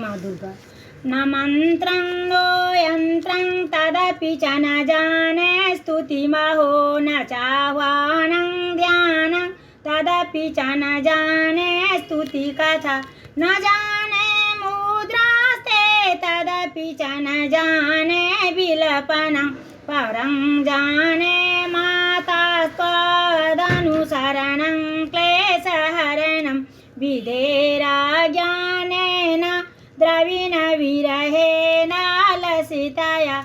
माँ दुर्गा। न मंत्रं नो यंत्रं तदपि च न जाने स्तुतिमहो न चाह्वानं ध्यानं तदपि च न जाने स्तुतिकथा न जाने मुद्रास्ते तदपि च न जाने विलपनं परं जाने मातास्त्वदनुसरणं क्लेशहरणं विधेराज्ञानेन द्रविणविरहेण लसितया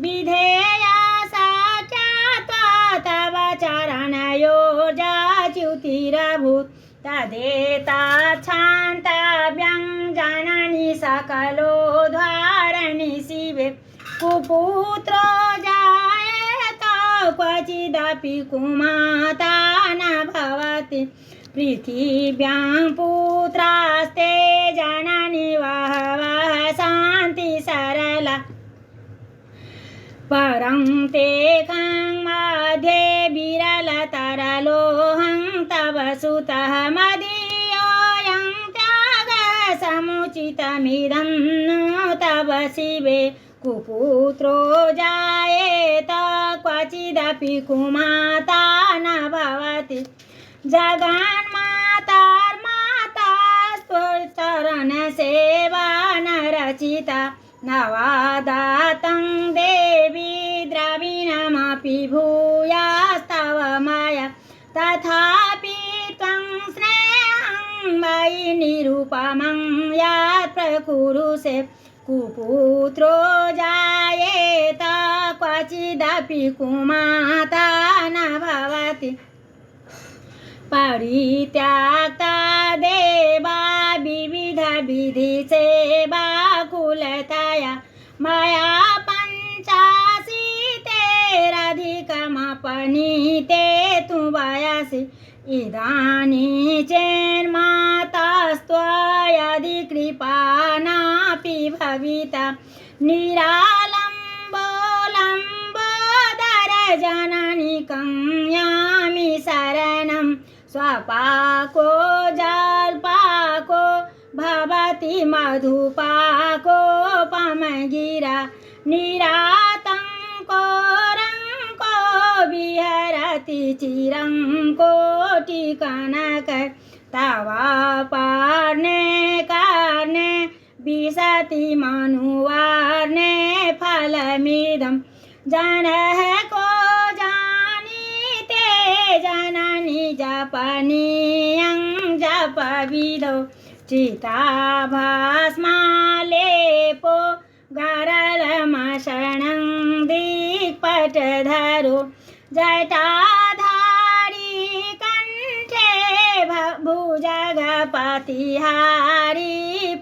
विधेया साक्षात्वा तव चरणयोर्जाच्युतिरभूत् तदेताच्छान्ताभ्यं जननि सकलोद्धारणि शिवे कुपुत्रो जायेत क्वचिदपि कुमाता न भवति पृथिव्यां पुत्रास्ते जननि वहवः शान्ति सरला परं ते खं मध्ये विरलतरलोहं तव सुतः मदीयोऽयं त्यागः समुचितमिदं तव शिवे कुपुत्रो जायेत क्वचिदपि कुमाता न भवति जगन्मातार्माता स्तुचरणसेवा न रचिता न वादातं देवी द्रविणमपि भूयास्तव मया तथापि त्वं स्नेहं मयि निरुपमं यत् प्रकुरुषे कुपुत्रो जायेत क्वचिदपि कुमाता न भवति परित्याक्ता देवा विविधविधिसेवाकुलतया मया पञ्चाशीतेरधिकमपनीते तु वयसि इदानीं चेन्मातास्त्वयदि कृपा नापि भविता निरालम्बोलम्बोदर जननि कम्यामि शरणं स्वपाको जल्पाको भवति मधुपाकोपमगिरा निरातङ्को रङ्को विहरति चिरं कोटिकनक तवापर्णे कर्णे विशति मनुवर्णे फलमिदं जनः को जानीते जननि जपनीयं जपविदो चिताभस्मालेपो गरलमशनं दिक्पटधरो जटाधारी कण्ठे भुजगपतिहारी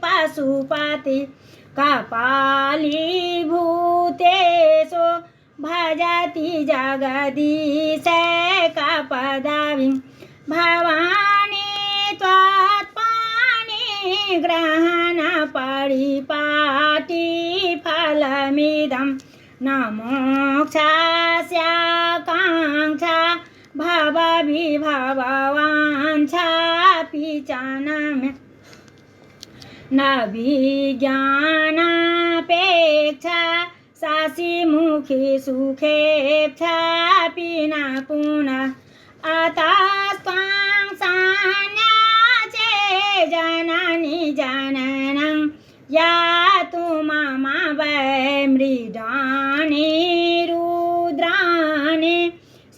पशुपति कपालीभूतेषु भजति जगदीशैकपदवीं भवानी त्वत्पाणि ग्रहणपरिपाटी फलमिदं न मोक्षस्याकाङ्क्षा भवविभववाञ्छापि च न विज्ञानापेक्षा शशिमुखी सुखेच्छापि न पुनः अतस्त्वां संन्यासे जननि जननं यातु मम वै मृडानि रुद्राणि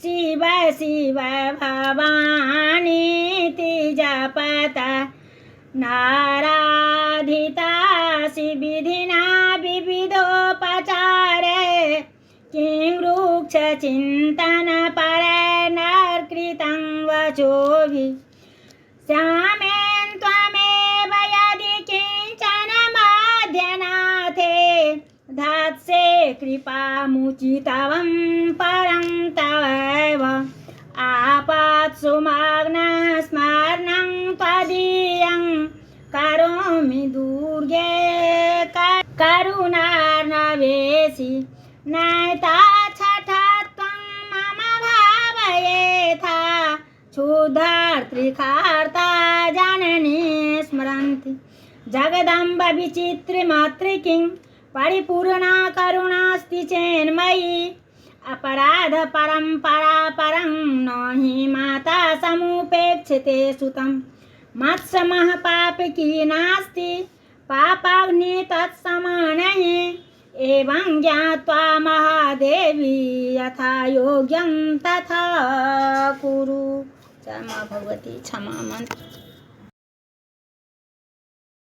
शिव शिव भवानीति जपत नाराधितासि विधिना विविधोपचारे किं वृक्षचिन्तनपरैर्नकृतं वचोभिः श्यामेन त्वमेव यदि किञ्चन मध्यनाथे धात्से कृपामुचितवं परं तवैव आपत्सुमग्नः स्मरणं त्वदीयं करोमि दुर्गे करुणार्णवेसि नैताच्छठा त्वं मम भावयेथा क्षुधार्त्रिकार्ता जननी स्मरन्ति जगदम्ब विचित्रमातृकिं परिपूर्णा करुणास्ति चेन्मयी अपराध परम्परा परं न हि माता समुपेक्षते सुतं मत्समः पापकी नास्ति पापाग्नि तत्समानये एवं ज्ञात्वा महादेवी यथा योग्यं तथा कुरु। जय मां भगवती क्षमा मंत्र।